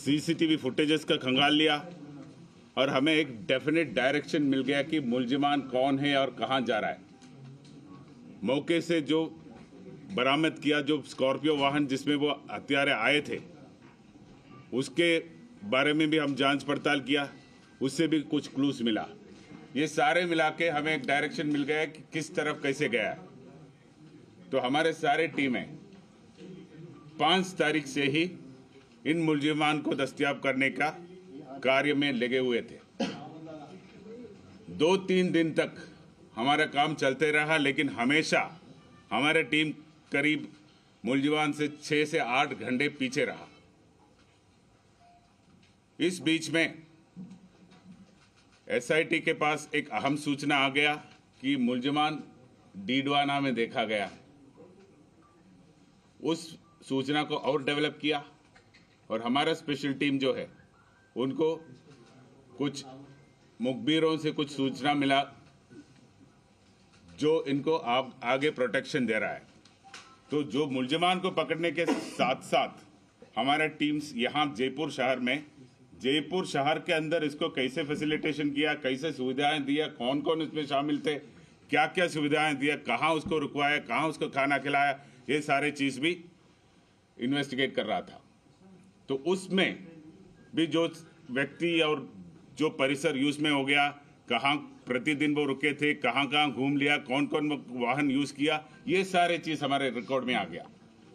CCTV footages का खंगाल लिया और हमें एक डेफिनेट डायरेक्शन मिल गया कि मुलजिमान कौन है और कहां जा रहा है। मौके से जो बरामद किया, जो स्कॉर्पियो वाहन जिसमें वो हत्यारे आए थे, उसके बारे में भी हम जांच पड़ताल किया, उससे भी कुछ क्लूज मिला। ये सारे मिला के हमें एक डायरेक्शन मिल गया कि किस तरफ कैसे गया है। तो हमारे सारे टीमें 5 तारीख से ही इन मुलजिमान को दस्तयाब करने का कार्य में लगे हुए थे। 2-3 दिन तक हमारा काम चलते रहा, लेकिन हमेशा हमारा टीम करीब मुलजिमान से 6 से 8 घंटे पीछे रहा। इस बीच में एसआईटी के पास एक अहम सूचना आ गया कि मुलजिमान डीडवाना में देखा गया। उस सूचना को और डेवलप किया और हमारा स्पेशल टीम जो है, उनको कुछ मुखबिरों से कुछ सूचना मिला जो इनको आगे प्रोटेक्शन दे रहा है। तो जो मुलजिमान को पकड़ने के साथ साथ हमारा टीम्स यहाँ जयपुर शहर के अंदर इसको कैसे फैसिलिटेशन किया, कैसे सुविधाएं दिया, कौन कौन इसमें शामिल थे, क्या क्या सुविधाएं दिया, कहाँ उसको रुकवाया, कहाँ उसको खाना खिलाया, ये सारे चीज़ भी इन्वेस्टिगेट कर रहा था। तो उसमें भी जो व्यक्ति और जो परिसर यूज में हो गया, कहाँ प्रतिदिन वो रुके थे, कहाँ कहाँ घूम लिया, कौन कौन वाहन यूज किया, ये सारे चीज़ हमारे रिकॉर्ड में आ गया।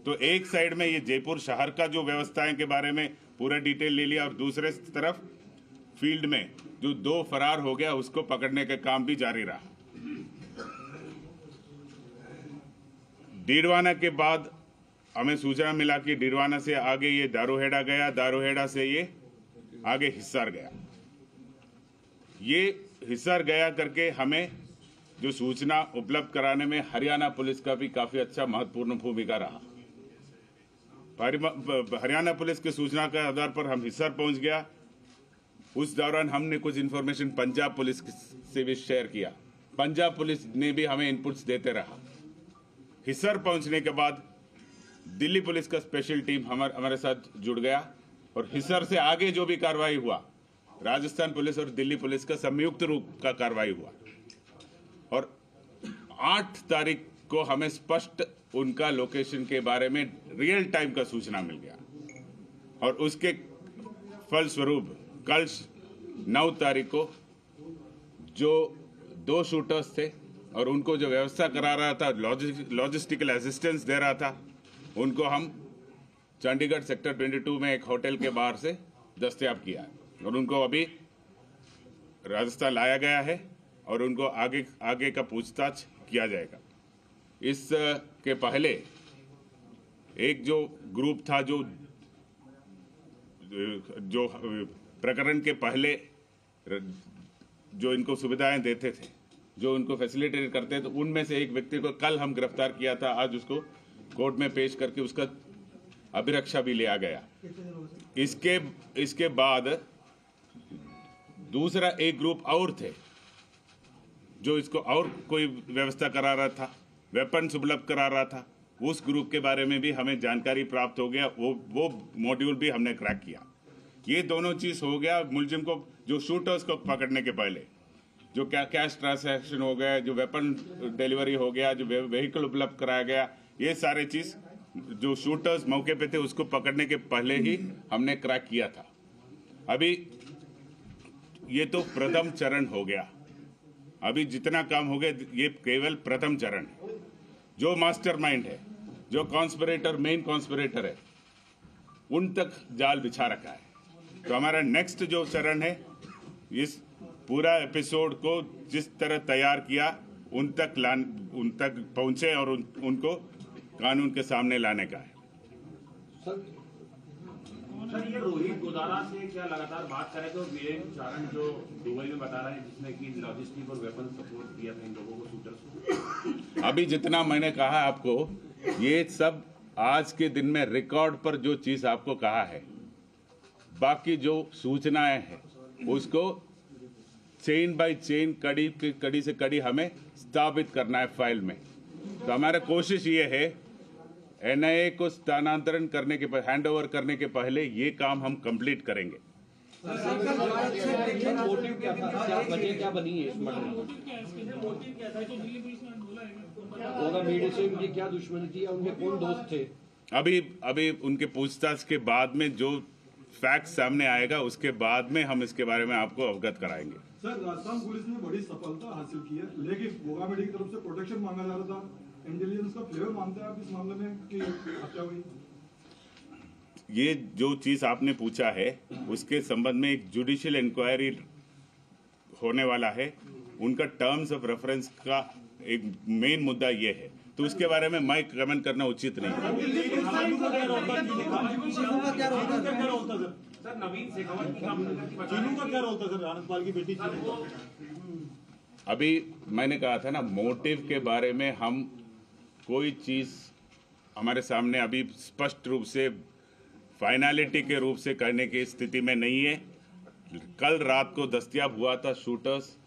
तो एक साइड में ये जयपुर शहर का जो व्यवस्थाएं के बारे में पूरा डिटेल ले लिया और दूसरे तरफ फील्ड में जो 2 फरार हो गया उसको पकड़ने का काम भी जारी रहा। डीडवाना के बाद हमें सूचना मिला कि डीडवाना से आगे ये दारूहेड़ा गया, दारूहेड़ा से ये आगे हिसार गया। ये हिसार गया करके हमें जो सूचना उपलब्ध कराने में हरियाणा पुलिस का भी काफ़ी अच्छा महत्वपूर्ण भूमिका रहा। हरियाणा पुलिस की सूचना के आधार पर हम हिसार पहुंच गया। उस दौरान हमने कुछ इन्फॉर्मेशन पंजाब पुलिस से भी शेयर किया। पंजाब पुलिस ने भी हमें इनपुट्स देते रहा। हिसार पहुंचने के बाद दिल्ली पुलिस का स्पेशल टीम हमारे साथ जुड़ गया और हिसार से आगे जो भी कार्रवाई हुआ, राजस्थान पुलिस और दिल्ली पुलिस का संयुक्त रूप का कार्रवाई हुआ और 8 तारीख को हमें स्पष्ट उनका लोकेशन के बारे में रियल टाइम का सूचना मिल गया और उसके फलस्वरूप कल 9 तारीख को जो 2 शूटर्स थे और उनको जो व्यवस्था करा रहा था, लॉजिस्टिकल असिस्टेंस दे रहा था, उनको हम चंडीगढ़ सेक्टर 22 में एक होटल के बाहर से दस्तयाब किया और उनको अभी राजस्थान लाया गया है और उनको आगे का पूछताछ किया जाएगा। इस के पहले एक जो ग्रुप था जो प्रकरण के पहले जो इनको सुविधाएं देते थे, जो उनको फैसिलिटेट करते थे, उनमें से एक व्यक्ति को कल हम गिरफ्तार किया था। आज उसको कोर्ट में पेश करके उसका अभिरक्षा भी लिया गया। इसके बाद दूसरा एक ग्रुप और थे जो इसको और कोई व्यवस्था करा रहा था, वेपन्स उपलब्ध करा रहा था। उस ग्रुप के बारे में भी हमें जानकारी प्राप्त हो गया। वो मॉड्यूल भी हमने क्रैक किया। ये दोनों चीज़ हो गया। मुलजिम को, जो शूटर्स को पकड़ने के पहले जो कैश ट्रांसैक्शन हो गया, जो वेपन डिलीवरी हो गया, जो व्हीकल उपलब्ध कराया गया, ये सारे चीज़ जो शूटर्स मौके पे थे उसको पकड़ने के पहले ही हमने क्रैक किया था। अभी ये तो प्रथम चरण हो गया। अभी जितना काम हो गया ये केवल प्रथम चरण है। जो मास्टरमाइंड है, जो कॉन्स्पिरेटर, मेन कॉन्स्पिरेटर है, उन तक जाल बिछा रखा है। तो हमारा नेक्स्ट जो चरण है, इस पूरा एपिसोड को जिस तरह तैयार किया उन तक पहुंचे और उनको कानून के सामने लाने का है। सर, ये रोहित गोदारा से क्या लगातार बात करें तो वीरेंद्र चारण जो दुबई में बता रहे हैं, जिसने कि लॉजिस्टिक और वेपन सपोर्ट किया था इन लोगों को, शूटर्स को। अभी जितना मैंने कहा आपको, ये सब आज के दिन में रिकॉर्ड पर जो चीज आपको कहा है, बाकी जो सूचनाएं हैं उसको चेन बाय चेन, कड़ी से कड़ी हमें स्थापित करना है फाइल में। तो हमारा कोशिश ये है एनआईए को स्थानांतरण करने के हैंड ओवर करने के पहले ये काम हम कंप्लीट करेंगे। मोटिव क्या था, क्या वजह क्या बनी है इस मर्डर होगा मीडिया से उनकी क्या दुश्मनी थी या उनके कौन दोस्त थे? अभी उनके पूछताछ के बाद में जो फैक्ट सामने आएगा उसके बाद में हम इसके बारे में आपको अवगत कराएंगे। सर, राजस्थान पुलिस ने बड़ी सफलता हासिल की है, लेकिन गोगामेडी की तरफ से प्रोटेक्शन मांगा जा रहा था। इंटेलिजेंस का फेवर मानते हैं आप इस मामले में कि हत्या हुई? ये जो चीज आपने पूछा है उसके संबंध में एक जुडिशियल इंक्वायरी होने वाला है। उनका टर्म्स ऑफ रेफरेंस का एक मेन मुद्दा ये है, तो उसके बारे में मैं कमेंट करना उचित नहीं है। सर, नवीन शेखावत की चीनू का क्या रोल था सर? आनंदपाल की बेटी चीनू। अभी मैंने कहा था ना, मोटिव के बारे में हम कोई चीज हमारे सामने अभी स्पष्ट रूप से फाइनलिटी के रूप से करने की स्थिति में नहीं है। कल रात को दस्तयाब हुआ था शूटर्स,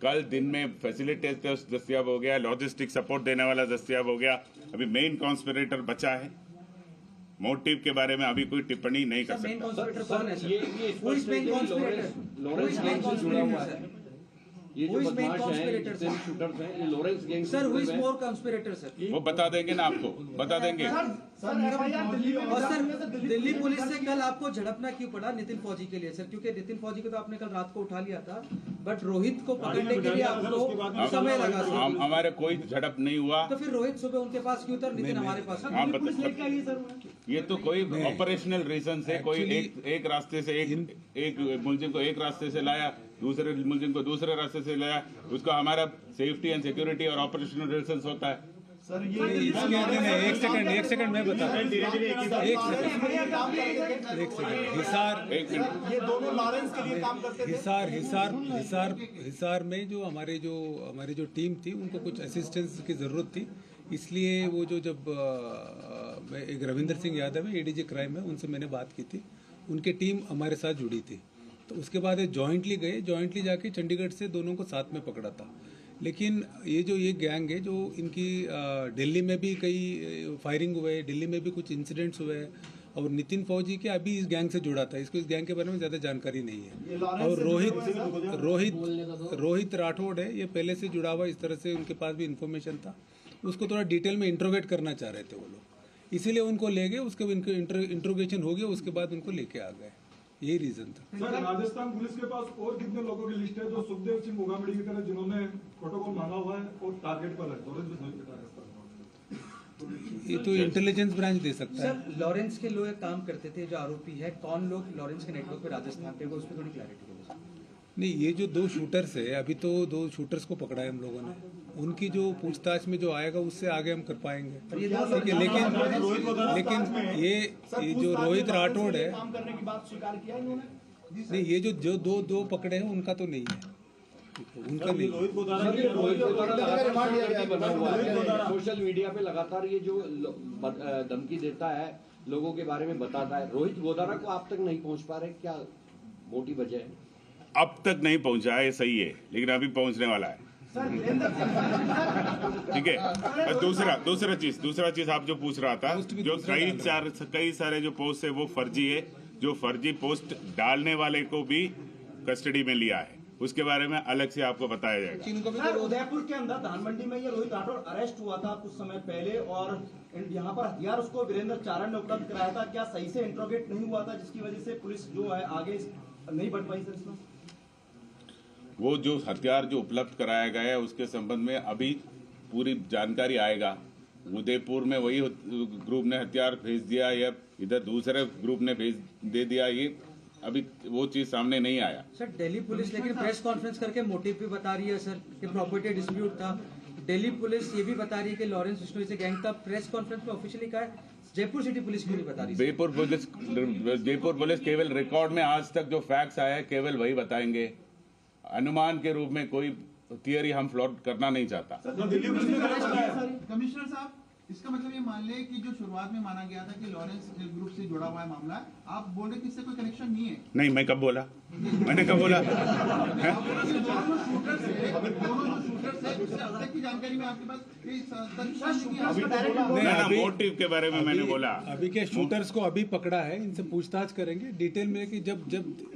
कल दिन में फैसिलिटेटर्स दस्तयाब हो गया, लॉजिस्टिक सपोर्ट देने वाला दस्तयाब हो गया। अभी मेन कॉन्स्पिरेटर बचा है। मोटिव के बारे में अभी कोई टिप्पणी नहीं कर सकता। ये जो बदमाश हैं, जितने भी शूटर्स हैं, ये लॉरेंस गैंग से जुड़े हुए हैं। वो बता देंगे ना, आपको बता देंगे। और सर, दिल्ली पुलिस से कल आपको झड़पना क्यों पड़ा नितिन फौजी के लिए सर? क्योंकि नितिन फौजी को तो आपने कल रात को उठा लिया था, बट रोहित को पकड़ने के लिए आपको समय लगा सर। हमारे कोई झड़प नहीं हुआ। तो फिर रोहित सुबह उनके पास क्यों था, नितिन हमारे पास? ये तो कोई ऑपरेशनल रीजन से कोई एक रास्ते से एक मुलजिम को एक रास्ते से लाया, दूसरे मुलजिम को दूसरे रास्ते से लाया। उसका हमारा सेफ्टी एंड सिक्योरिटी और ऑपरेशनल रीजन होता है। सर, ये एक सेकंड मैं बता रहा हूं। हिसार, ये दोनों लॉरेंस के लिए काम करते थे। हिसार में जो हमारी जो टीम थी उनको कुछ असिस्टेंस की जरूरत थी, इसलिए वो जो जब एक रविंदर सिंह यादव है, एडीजी क्राइम है, उनसे मैंने बात की थी। उनकी टीम हमारे साथ जुड़ी थी, तो उसके बाद जॉइंटली जाके चंडीगढ़ से दोनों को साथ में पकड़ा था। लेकिन ये गैंग है जो इनकी दिल्ली में भी कई फायरिंग हुए, दिल्ली में भी कुछ इंसिडेंट्स हुए, और नितिन फौजी के अभी इस गैंग से जुड़ा था। इसको इस गैंग के बारे में ज़्यादा जानकारी नहीं है। और रोहित राठौड़ है, ये पहले से जुड़ा हुआ, इस तरह से उनके पास भी इंफॉर्मेशन था। उसको थोड़ा डिटेल में इंट्रोगेट करना चाह रहे थे वो लोग, इसीलिए उनको ले गए। उसके इंट्रोगेशन हो गया, उसके बाद उनको लेके आ गए। यही रीजन था। सर, राजस्थान पुलिस के पास और कितने लोगों की लिस्ट है जो सुखदेव सिंह गोगामेडी की तरह जिन्होंने प्रोटोकॉल मांगा हुआ है और टारगेट पर है? ये तो इंटेलिजेंस ब्रांच दे सकता है। सर, लॉरेंस के लोग काम करते थे जो आरोपी है, कौन लोग लॉरेंस के नेटवर्क पे राजस्थान के, उस पर थोड़ी क्लैरिटी दो। नहीं, ये जो 2 शूटर्स है, अभी तो 2 शूटर्स को पकड़ा है हम लोगों ने। उनकी जो पूछताछ में जो आएगा उससे आगे हम कर पाएंगे, ठीक है। लेकिन ये जो रोहित राठौड़ है, काम करने की बात स्वीकार किया इन्होंने? नहीं, ये जो दो पकड़े हैं उनका तो नहीं है, उनका नहीं। सोशल मीडिया पे लगातार ये जो धमकी देता है, लोगों के बारे में बताता है, रोहित गोदारा को आप तक नहीं पहुंच पा रहे, क्या मोटी वजह है? अब तक नहीं पहुंचा है, सही है, लेकिन अभी पहुंचने वाला है। ठीक है। दूसरा चीज आप जो पूछ रहा था, जो कई सारे जो पोस्ट है वो फर्जी है। जो फर्जी पोस्ट डालने वाले को भी कस्टडी में लिया है, उसके बारे में अलग से आपको बताया जाएगा। सर, उदयपुर के अंदर धान मंडी में ये रोहित राठौड़ अरेस्ट हुआ था कुछ समय पहले, और यहाँ पर हथियार उसको वीरेंद्र चारण ने उपलब्ध कराया था। क्या सही से इंट्रोगेट नहीं हुआ था, जिसकी वजह से पुलिस जो है आगे नहीं बढ़ पाई? सर, इसमें वो जो हथियार जो उपलब्ध कराया गया है उसके संबंध में अभी पूरी जानकारी आएगा। उदयपुर में वही ग्रुप ने हथियार भेज दिया या इधर दूसरे ग्रुप ने दे दिया, ये अभी वो चीज सामने नहीं आया। सर, दिल्ली पुलिस लेकिन प्रेस कॉन्फ्रेंस करके मोटिव भी बता रही है सर कि प्रॉपर्टी डिस्प्यूट था। दिल्ली पुलिस ये भी बता रही है कि लॉरेंस विष्णु से गैंग का। प्रेस कॉन्फ्रेंस में ऑफिशियली कहा है, जयपुर सिटी पुलिस क्यों नहीं बता रही? जयपुर पुलिस केवल रिकॉर्ड में आज तक जो फैक्ट्स आया है केवल वही बताएंगे। अनुमान के रूप में कोई थियरी हम फ्लोट करना नहीं चाहता। कमिश्नर साहब, इसका मतलब ये मान ले कि जो शुरुआत में माना गया था कि लॉरेंस ग्रुप से जुड़ा हुआ है मामला, आप बोल रहे कि इससे कोई कनेक्शन नहीं है? नहीं, मैं कब बोला? मैंने कब बोला? दोनों जो शूटर्स है अब तक की जानकारी में आपके पास ना मोटिव के बारे में मैंने बोला। अभी क्या शूटर्स को अभी पकड़ा है, इनसे पूछताछ करेंगे डिटेल में कि जब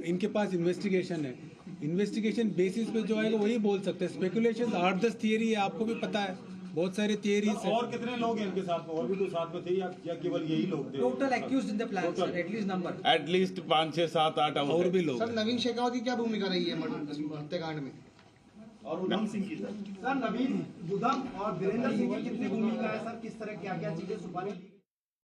इनके पास इन्वेस्टिगेशन है, इन्वेस्टिगेशन बेसिस पे जो आएगा वही बोल सकते हैं। स्पेकुलेशन 8-10 थियरी है, आपको भी पता है, बहुत सारे थियरीज है। और कितने लोग हैं इनके साथ में? और भी कोई साथ में थे या केवल यही लोग थे? Total accused in the plan sir, at least number at least 5, 6, 7, 8 और भी लोग। सर नवीन शेखावत की क्या भूमिका रही है हत्याकांड में? और उधम सिंह की सर नवीन, बुधम और वीरेंद्र सिंह की कितनी भूमिका है सर? किस तरह क्या क्या चीजें सुपारी